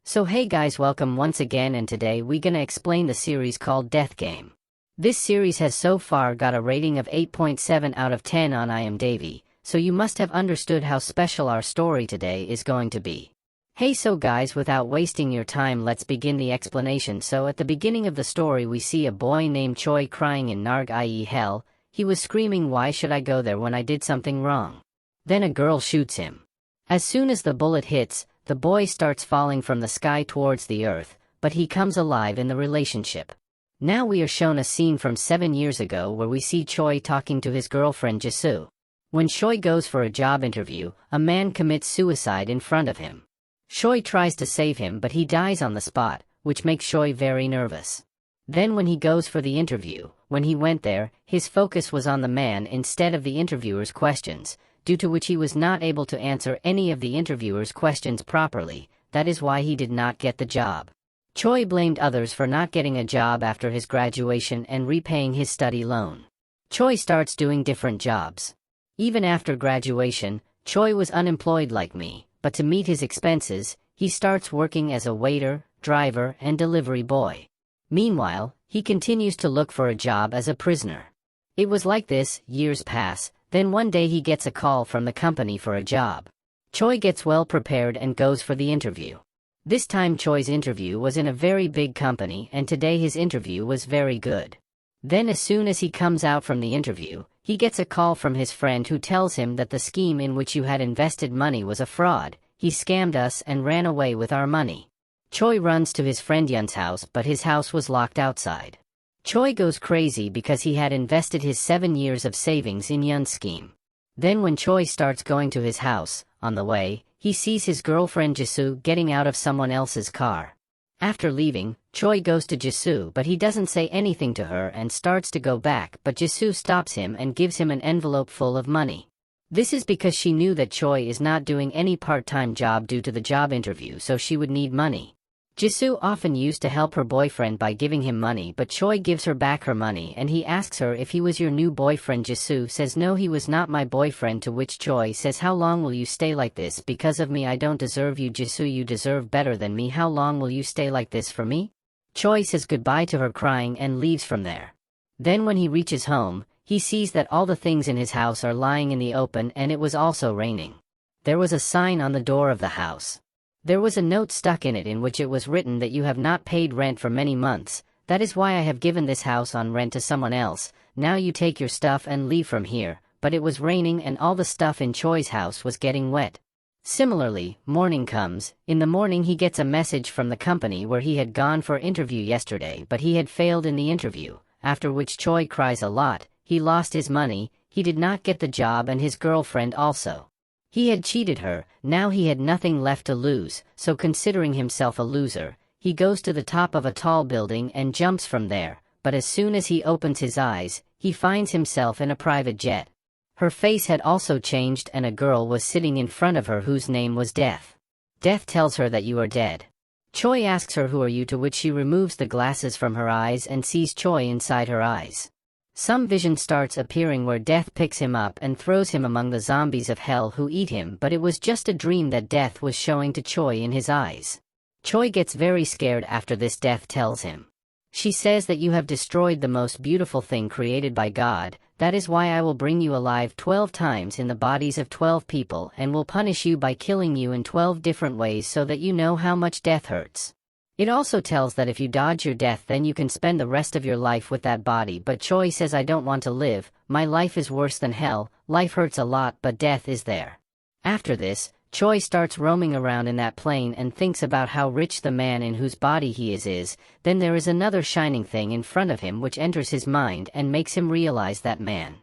So hey guys, welcome once again, and today we gonna explain the series called Death Game. This series has so far got a rating of 8.7 out of 10 on IMDb, so you must have understood how special our story today is going to be. Hey, so guys, without wasting your time, let's begin the explanation. So at the beginning of the story we see a boy named Choi crying in Narg, i.e. hell. He was screaming, "Why should I go there when I did something wrong?" Then a girl shoots him. As soon as the bullet hits, the boy starts falling from the sky towards the earth, but he comes alive in the relationship. Now we are shown a scene from 7 years ago where we see Choi talking to his girlfriend Jisoo. When Choi goes for a job interview, a man commits suicide in front of him. Choi tries to save him, but he dies on the spot, which makes Choi very nervous. Then when he goes for the interview, when he went there, his focus was on the man instead of the interviewer's questions, due to which he was not able to answer any of the interviewer's questions properly. That is why he did not get the job. Choi blamed others for not getting a job after his graduation and repaying his study loan. Choi starts doing different jobs. Even after graduation, Choi was unemployed like me, but to meet his expenses, he starts working as a waiter, driver, and delivery boy. Meanwhile, he continues to look for a job as a prisoner. It was like this, years pass. Then one day he gets a call from the company for a job. Choi gets well prepared and goes for the interview. This time Choi's interview was in a very big company, and today his interview was very good. Then as soon as he comes out from the interview, he gets a call from his friend who tells him that the scheme in which you had invested money was a fraud. He scammed us and ran away with our money. Choi runs to his friend Yun's house, but his house was locked outside. Choi goes crazy because he had invested his 7 years of savings in Yun's scheme. Then when Choi starts going to his house, on the way, he sees his girlfriend Jisoo getting out of someone else's car. After leaving, Choi goes to Jisoo, but he doesn't say anything to her and starts to go back, but Jisoo stops him and gives him an envelope full of money. This is because she knew that Choi is not doing any part-time job due to the job interview, so she would need money. Jisoo often used to help her boyfriend by giving him money, but Choi gives her back her money and he asks her if he was your new boyfriend. Jisoo says no, he was not my boyfriend, to which Choi says, "How long will you stay like this? Because of me I don't deserve you, Jisoo, you deserve better than me. How long will you stay like this for me?" Choi says goodbye to her crying and leaves from there. Then when he reaches home, he sees that all the things in his house are lying in the open, and it was also raining. There was a sign on the door of the house. There was a note stuck in it in which it was written that you have not paid rent for many months. That is why I have given this house on rent to someone else. Now you take your stuff and leave from here. But it was raining and all the stuff in Choi's house was getting wet. Similarly, morning comes. In the morning he gets a message from the company where he had gone for interview yesterday, but he had failed in the interview, after which Choi cries a lot. He lost his money, he did not get the job, and his girlfriend also. He had cheated her. Now he had nothing left to lose, so considering himself a loser, he goes to the top of a tall building and jumps from there, but as soon as he opens his eyes, he finds himself in a private jet. Her face had also changed and a girl was sitting in front of her whose name was Death. Death tells her that you are dead. Choi asks her, "Who are you?" to which she removes the glasses from her eyes and sees Choi inside her eyes. Some vision starts appearing where Death picks him up and throws him among the zombies of hell who eat him, but it was just a dream that Death was showing to Choi in his eyes. Choi gets very scared after this. Death tells him. She says that you have destroyed the most beautiful thing created by God. That is why I will bring you alive 12 times in the bodies of 12 people and will punish you by killing you in 12 different ways so that you know how much death hurts. It also tells that if you dodge your death then you can spend the rest of your life with that body, but Choi says, "I don't want to live, my life is worse than hell, life hurts a lot but death is there." After this, Choi starts roaming around in that plane and thinks about how rich the man in whose body he is. Then there is another shining thing in front of him which enters his mind and makes him realize that man.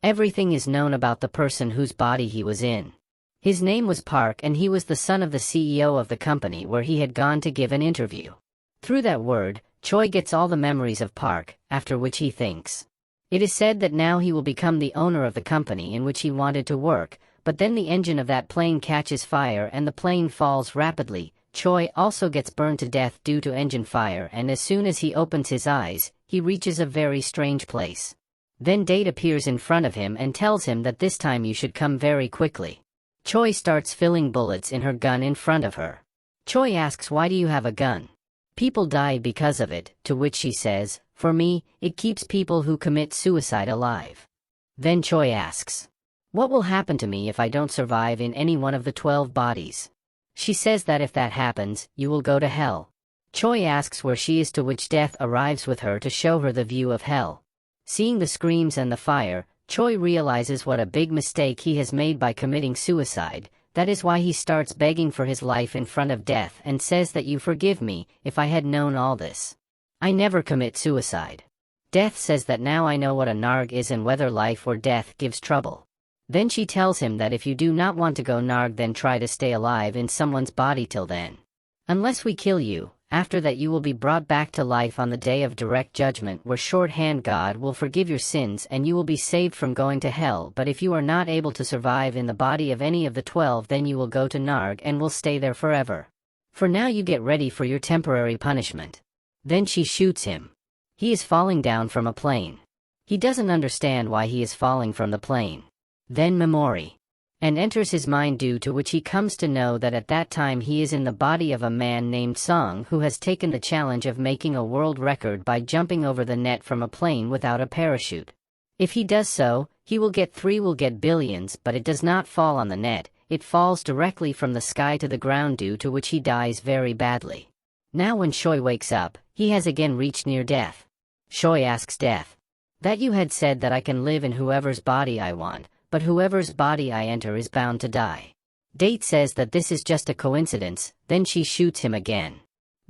Everything is known about the person whose body he was in. His name was Park and he was the son of the CEO of the company where he had gone to give an interview. Through that word, Choi gets all the memories of Park, after which he thinks. It is said that now he will become the owner of the company in which he wanted to work, but then the engine of that plane catches fire and the plane falls rapidly. Choi also gets burned to death due to engine fire, and as soon as he opens his eyes, he reaches a very strange place. Then Date appears in front of him and tells him that this time you should come very quickly. Choi starts filling bullets in her gun in front of her. Choi asks, why do you have a gun? People die because of it, to which she says, for me, it keeps people who commit suicide alive. Then Choi asks, what will happen to me if I don't survive in any one of the 12 bodies? She says that if that happens, you will go to hell. Choi asks where she is, to which Death arrives with her to show her the view of hell. Seeing the screams and the fire, Choi realizes what a big mistake he has made by committing suicide. That is why he starts begging for his life in front of Death and says that you forgive me, if I had known all this. I never commit suicide. Death says that now I know what a narg is and whether life or death gives trouble. Then she tells him that if you do not want to go narg, then try to stay alive in someone's body till then. Unless we kill you, after that you will be brought back to life on the day of direct judgment, where shorthand God will forgive your sins and you will be saved from going to hell. But if you are not able to survive in the body of any of the 12, then you will go to narg and will stay there forever. For now you get ready for your temporary punishment. Then she shoots him. He is falling down from a plane. He doesn't understand why he is falling from the plane. Then memory and enters his mind, due to which he comes to know that at that time he is in the body of a man named Song, who has taken the challenge of making a world record by jumping over the net from a plane without a parachute. If he does so, he will get billions, but it does not fall on the net, it falls directly from the sky to the ground, due to which he dies very badly. Now when Choi wakes up, he has again reached near death. Choi asks Death, that you had said that I can live in whoever's body I want, but whoever's body I enter is bound to die. Date says that this is just a coincidence, then she shoots him again.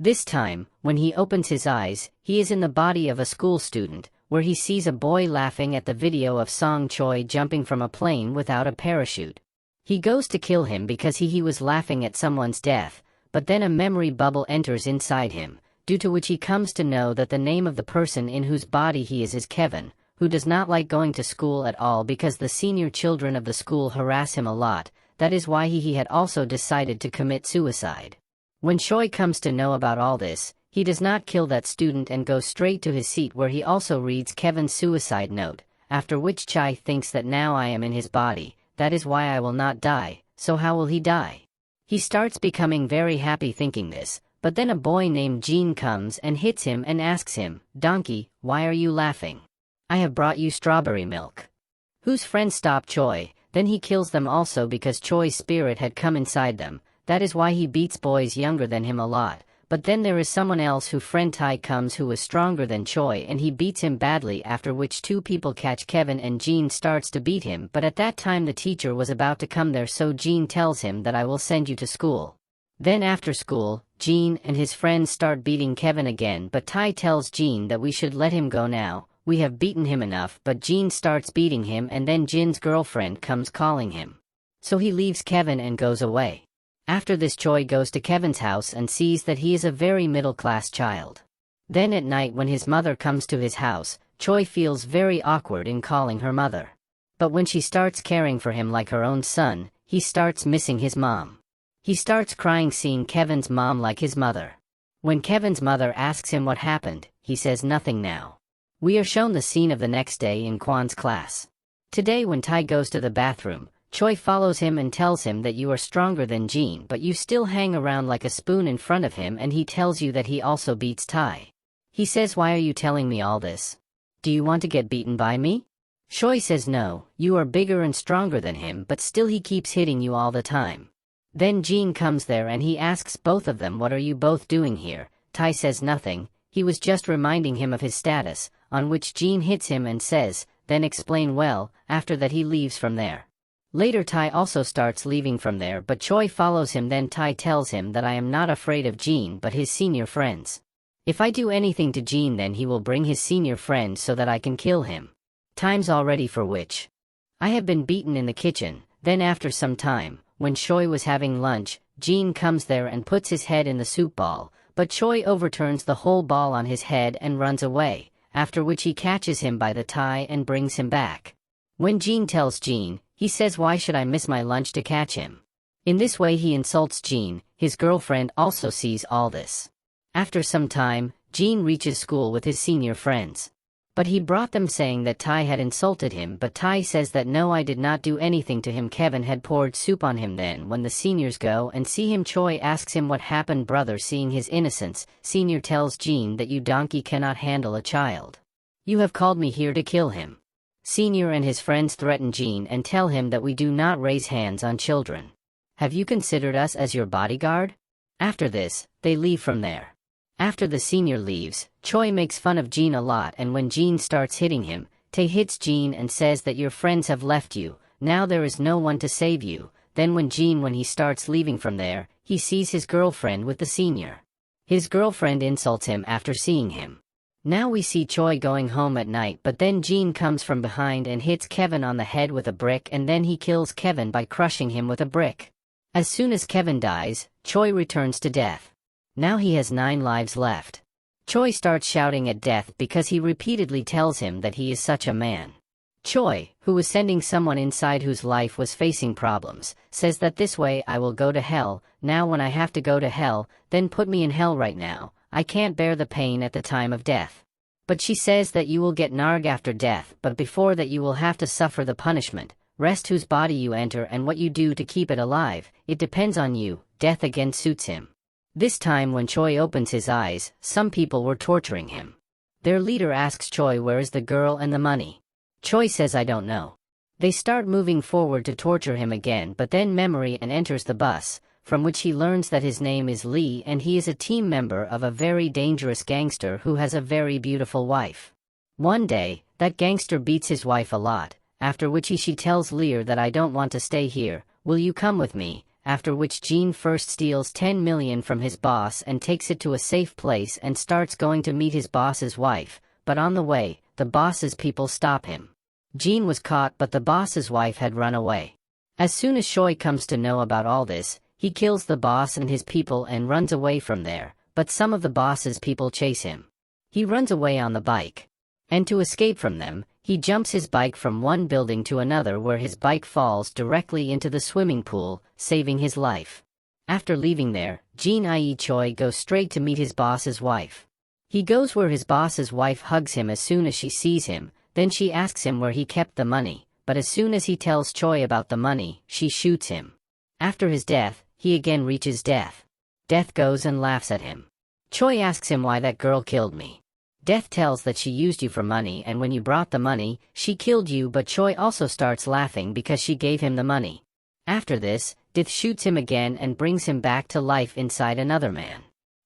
This time, when he opens his eyes, he is in the body of a school student, where he sees a boy laughing at the video of Song Choi jumping from a plane without a parachute. He goes to kill him because he was laughing at someone's death, but then a memory bubble enters inside him, due to which he comes to know that the name of the person in whose body he is Kevin, who does not like going to school at all because the senior children of the school harass him a lot. That is why he had also decided to commit suicide. When Choi comes to know about all this, he does not kill that student and goes straight to his seat, where he also reads Kevin's suicide note, after which Choi thinks that now I am in his body, that is why I will not die, so how will he die? He starts becoming very happy thinking this, but then a boy named Jean comes and hits him and asks him, Donkey, why are you laughing? I have brought you strawberry milk. Whose friends stop Choi, then he kills them also because Choi's spirit had come inside them. That is why he beats boys younger than him a lot. But then there is someone else who friend Tai comes who is stronger than Choi, and he beats him badly, after which two people catch Kevin and Jean starts to beat him. But at that time the teacher was about to come there, so Jean tells him that I will send you to school. Then after school, Jean and his friends start beating Kevin again, but Tai tells Jean that we should let him go now. We have beaten him enough, but Jean starts beating him, and then Jin's girlfriend comes calling him. So he leaves Kevin and goes away. After this, Choi goes to Kevin's house and sees that he is a very middle-class child. Then at night when his mother comes to his house, Choi feels very awkward in calling her mother. But when she starts caring for him like her own son, he starts missing his mom. He starts crying seeing Kevin's mom like his mother. When Kevin's mother asks him what happened, he says nothing now. We are shown the scene of the next day in Kwan's class. Today when Tai goes to the bathroom, Choi follows him and tells him that you are stronger than Jean, but you still hang around like a spoon in front of him, and he tells you that he also beats Tai. He says, why are you telling me all this? Do you want to get beaten by me? Choi says no, you are bigger and stronger than him, but still he keeps hitting you all the time. Then Jean comes there and he asks both of them, what are you both doing here? Tai says nothing, he was just reminding him of his status, on which Jean hits him and says, then explain well. After that he leaves from there. Later Tai also starts leaving from there, but Choi follows him. Then Tai tells him that I am not afraid of Jean but his senior friends. If I do anything to Jean, then he will bring his senior friend so that I can kill him. Time's already for which I have been beaten in the kitchen. Then after some time, when Choi was having lunch, Jean comes there and puts his head in the soup ball, but Choi overturns the whole ball on his head and runs away, after which he catches him by the tie and brings him back. When Jean tells Jean, he says, why should I miss my lunch to catch him? In this way he insults Jean. His girlfriend also sees all this. After some time, Jean reaches school with his senior friends. But he brought them saying that Tai had insulted him, but Tai says that no, I did not do anything to him. Kevin had poured soup on him. Then when the seniors go and see him, Choi asks him what happened. Brother, seeing his innocence, senior tells Jean that you donkey cannot handle a child. You have called me here to kill him. Senior and his friends threaten Jean and tell him that we do not raise hands on children. Have you considered us as your bodyguard? After this, they leave from there. After the senior leaves, Choi makes fun of Jean a lot, and when Jean starts hitting him, Tae hits Jean and says that your friends have left you, now there is no one to save you. Then when he starts leaving from there, he sees his girlfriend with the senior. His girlfriend insults him after seeing him. Now we see Choi going home at night, but then Jean comes from behind and hits Kevin on the head with a brick, and then he kills Kevin by crushing him with a brick. As soon as Kevin dies, Choi returns to Death. Now he has 9 lives left. Choi starts shouting at Death because he repeatedly tells him that he is such a man. Choi, who was sending someone inside whose life was facing problems, says that this way I will go to hell. Now when I have to go to hell, then put me in hell right now. I can't bear the pain at the time of death. But she says that you will get narg after death, but before that you will have to suffer the punishment. Rest whose body you enter and what you do to keep it alive, it depends on you. Death again suits him. This time when Choi opens his eyes, some people were torturing him. Their leader asks Choi where is the girl and the money. Choi says I don't know. They start moving forward to torture him again, but then memory and enters the bus, from which he learns that his name is Lee and he is a team member of a very dangerous gangster who has a very beautiful wife. One day, that gangster beats his wife a lot, after which she tells Lear that I don't want to stay here, will you come with me? After which Jean first steals 10 million from his boss and takes it to a safe place and starts going to meet his boss's wife, but on the way, the boss's people stop him. Jean was caught, but the boss's wife had run away. As soon as Choi comes to know about all this, he kills the boss and his people and runs away from there, but some of the boss's people chase him. He runs away on the bike. And to escape from them, he jumps his bike from one building to another where his bike falls directly into the swimming pool, saving his life. After leaving there, Jean i.e. Choi goes straight to meet his boss's wife. He goes where his boss's wife hugs him as soon as she sees him, then she asks him where he kept the money, but as soon as he tells Choi about the money, she shoots him. After his death, he again reaches Death. Death goes and laughs at him. Choi asks him why that girl killed me. Death tells that she used you for money and when you brought the money, she killed you, but Choi also starts laughing because she gave him the money. After this, Death shoots him again and brings him back to life inside another man.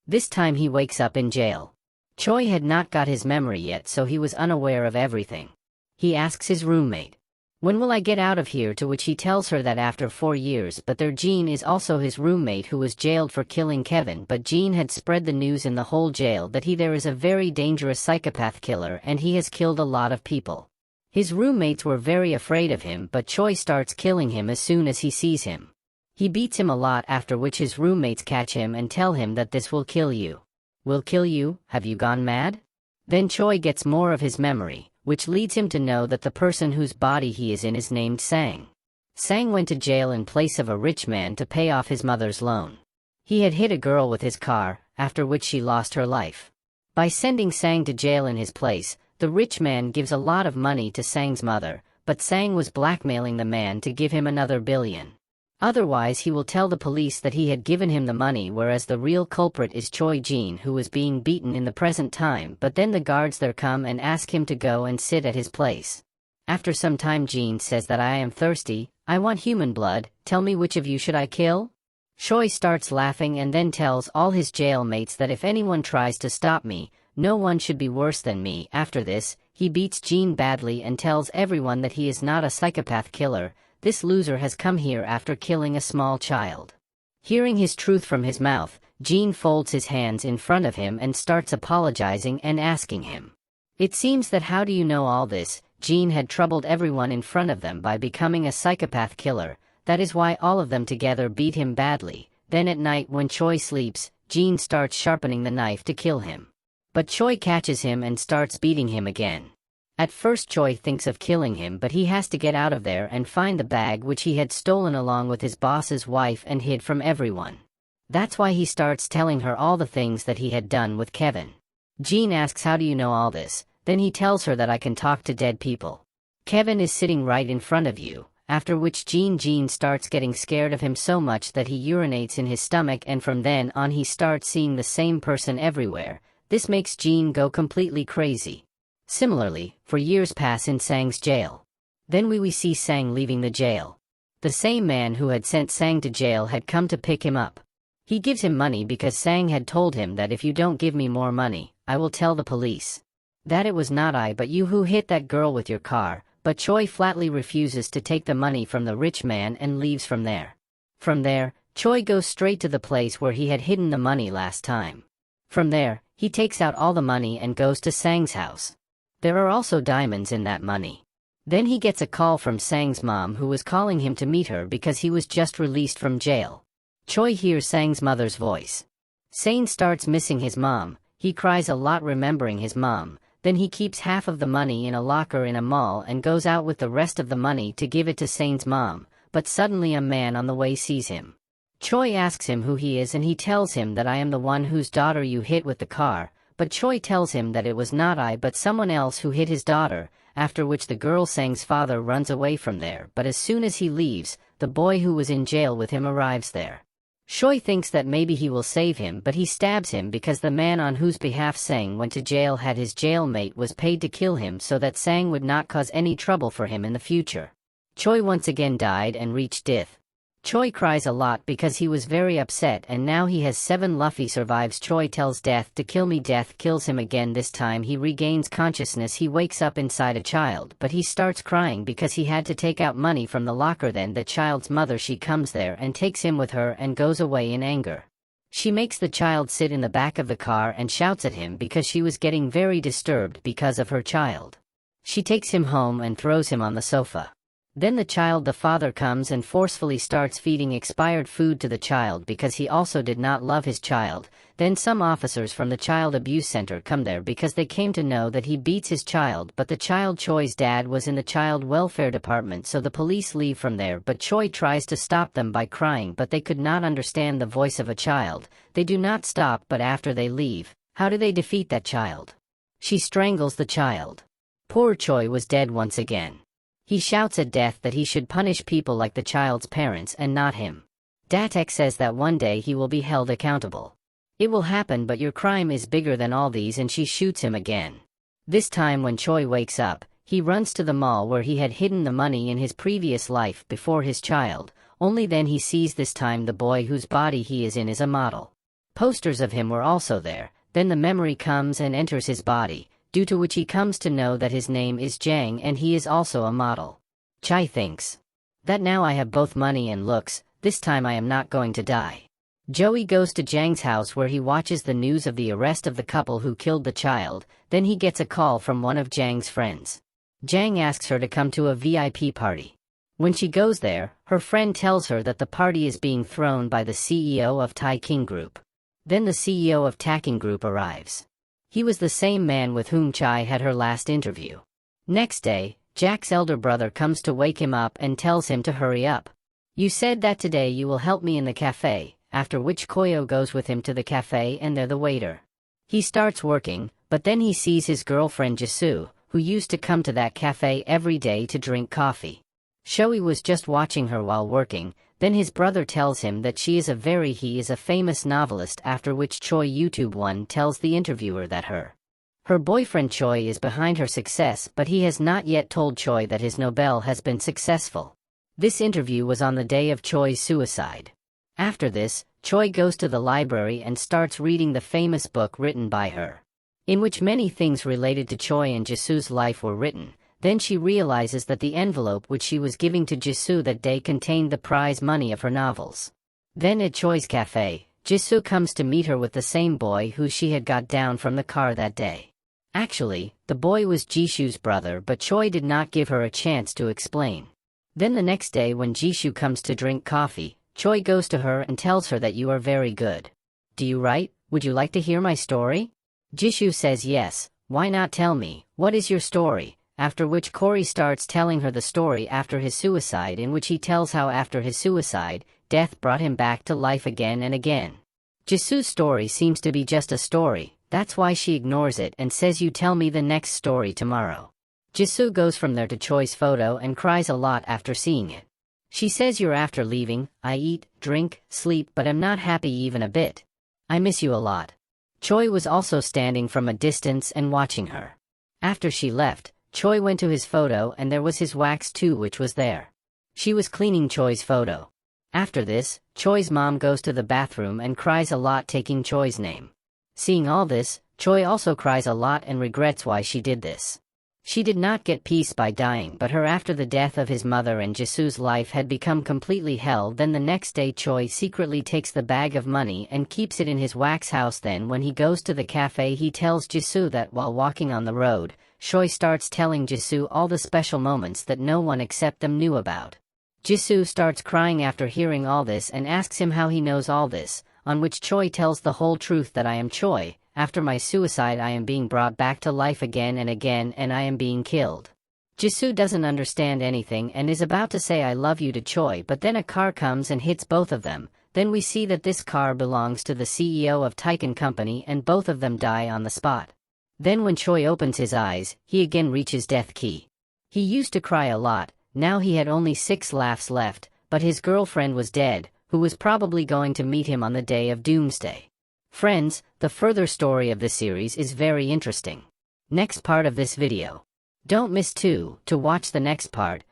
This time he wakes up in jail. Choi had not got his memory yet, so he was unaware of everything. He asks his roommate, when will I get out of here? To which he tells her that after 4 years, but there Jean is also his roommate who was jailed for killing Kevin, but Jean had spread the news in the whole jail that there is a very dangerous psychopath killer and he has killed a lot of people. His roommates were very afraid of him, but Choi starts killing him as soon as he sees him. He beats him a lot, after which his roommates catch him and tell him that this will kill you. Will kill you? Have you gone mad? Then Choi gets more of his memory, which leads him to know that the person whose body he is in is named Sang. Sang went to jail in place of a rich man to pay off his mother's loan. He had hit a girl with his car, after which she lost her life. By sending Sang to jail in his place, the rich man gives a lot of money to Sang's mother, but Sang was blackmailing the man to give him another billion. Otherwise he will tell the police that he had given him the money, whereas the real culprit is Choi Jean, who was being beaten in the present time, but then the guards there come and ask him to go and sit at his place. After some time Jean says that I am thirsty, I want human blood, tell me which of you should I kill? Choi starts laughing and then tells all his jail mates that if anyone tries to stop me, no one should be worse than me. After this, he beats Jean badly and tells everyone that he is not a psychopath killer. This loser has come here after killing a small child. Hearing his truth from his mouth, Jean folds his hands in front of him and starts apologizing and asking him. It seems that how do you know all this? Jean had troubled everyone in front of them by becoming a psychopath killer, that is why all of them together beat him badly. Then at night when Choi sleeps, Jean starts sharpening the knife to kill him. But Choi catches him and starts beating him again. At first Choi thinks of killing him, but he has to get out of there and find the bag which he had stolen along with his boss's wife and hid from everyone. That's why he starts telling her all the things that he had done with Kevin. Jean asks how do you know all this? then he tells her that I can talk to dead people. Kevin is sitting right in front of you, after which Jean starts getting scared of him so much that he urinates in his stomach, and from then on he starts seeing the same person everywhere. This makes Jean go completely crazy. Similarly, for years pass in Sang's jail. Then we see Sang leaving the jail. The same man who had sent Sang to jail had come to pick him up. He gives him money because Sang had told him that if you don't give me more money, I will tell the police that it was not I but you who hit that girl with your car, but Choi flatly refuses to take the money from the rich man and leaves from there. From there, Choi goes straight to the place where he had hidden the money last time. From there, he takes out all the money and goes to Sang's house. There are also diamonds in that money. Then he gets a call from Sang's mom, who was calling him to meet her because he was just released from jail. Choi hears Sang's mother's voice. Sang starts missing his mom. He cries a lot remembering his mom. Then he keeps half of the money in a locker in a mall and goes out with the rest of the money to give it to Sang's mom, but suddenly a man on the way sees him. Choi asks him who he is and he tells him that I am the one whose daughter you hit with the car, but Choi tells him that it was not I but someone else who hit his daughter, after which the girl Sang's father runs away from there, but as soon as he leaves, the boy who was in jail with him arrives there. Choi thinks that maybe he will save him, but he stabs him because the man on whose behalf Sang went to jail had his jailmate was paid to kill him so that Sang would not cause any trouble for him in the future. Choi once again died and reached death. Choi cries a lot because he was very upset and now he has 7 Luffy survives. Choi tells Death to kill me. Death kills him again. This time he regains consciousness. He wakes up inside a child, but he starts crying because he had to take out money from the locker. Then the child's mother, she comes there and takes him with her and goes away in anger. She makes the child sit in the back of the car and shouts at him because she was getting very disturbed because of her child. She takes him home and throws him on the sofa. Then the father comes and forcefully starts feeding expired food to the child because he also did not love his child. Then some officers from the child abuse center come there because they came to know that he beats his child, but the child Choi's dad was in the child welfare department, so the police leave from there, but Choi tries to stop them by crying, but they could not understand the voice of a child. They do not stop, but after they leave, how do they defeat that child? She strangles the child. Poor Choi was dead once again. He shouts at Death that he should punish people like the child's parents and not him. Datek says that one day he will be held accountable. It will happen, but your crime is bigger than all these, and she shoots him again. This time when Choi wakes up, he runs to the mall where he had hidden the money in his previous life before his child, only then he sees this time the boy whose body he is in is a model. Posters of him were also there. Then the memory comes and enters his body, due to which he comes to know that his name is Jang and he is also a model. Chai thinks that now I have both money and looks, this time I am not going to die. Joey goes to Jang's house where he watches the news of the arrest of the couple who killed the child. Then he gets a call from one of Jang's friends. Jang asks her to come to a VIP party. When she goes there, her friend tells her that the party is being thrown by the CEO of Tai King Group. Then the CEO of Taking Group arrives. He was the same man with whom Chai had her last interview. Next day, Jack's elder brother comes to wake him up and tells him to hurry up. You said that today you will help me in the cafe, after which Koyo goes with him to the cafe and they're the waiter. He starts working, but then he sees his girlfriend Jisoo, who used to come to that cafe every day to drink coffee. Shoei was just watching her while working. Then his brother tells him that he is a famous novelist, after which Choi YouTube One tells the interviewer that her boyfriend Choi is behind her success, but he has not yet told Choi that his Nobel has been successful. This interview was on the day of Choi's suicide. After this, Choi goes to the library and starts reading the famous book written by her, in which many things related to Choi and Jisoo's life were written. Then she realizes that the envelope which she was giving to Jisoo that day contained the prize money of her novels. Then at Choi's cafe, Jisoo comes to meet her with the same boy who she had got down from the car that day. Actually, the boy was Jisoo's brother, but Choi did not give her a chance to explain. Then the next day when Jisoo comes to drink coffee, Choi goes to her and tells her that you are very good. Do you write? Would you like to hear my story? Jisoo says yes. Why not tell me, what is your story? After which Cory starts telling her the story after his suicide, in which he tells how after his suicide, death brought him back to life again and again. Jisoo's story seems to be just a story, That's why she ignores it and says you tell me the next story tomorrow. Jisoo goes from there to Choi's photo and cries a lot after seeing it. She says you're after leaving, I eat, drink, sleep but I'm not happy even a bit. I miss you a lot. Choi was also standing from a distance and watching her. After she left, Choi went to his photo and there was his wax too which was there. She was cleaning Choi's photo. After this, Choi's mom goes to the bathroom and cries a lot taking Choi's name. Seeing all this, Choi also cries a lot and regrets why she did this. She did not get peace by dying but her after the death of his mother and Jisoo's life had become completely hell. Then the next day Choi secretly takes the bag of money and keeps it in his wax house. Then when he goes to the cafe he tells Jisoo that while walking on the road, Choi starts telling Jisoo all the special moments that no one except them knew about. Jisoo starts crying after hearing all this and asks him how he knows all this, on which Choi tells the whole truth that I am Choi. After my suicide I am being brought back to life again and again and I am being killed. Jisoo doesn't understand anything and is about to say I love you to Choi but then a car comes and hits both of them. Then we see that this car belongs to the CEO of Taikon Company and both of them die on the spot. Then when Choi opens his eyes, he again reaches death key. He used to cry a lot, now he had only 6 laughs left, but his girlfriend was dead, who was probably going to meet him on the day of doomsday. Friends, the further story of the series is very interesting. Next part of this video. Don't miss to watch the next part,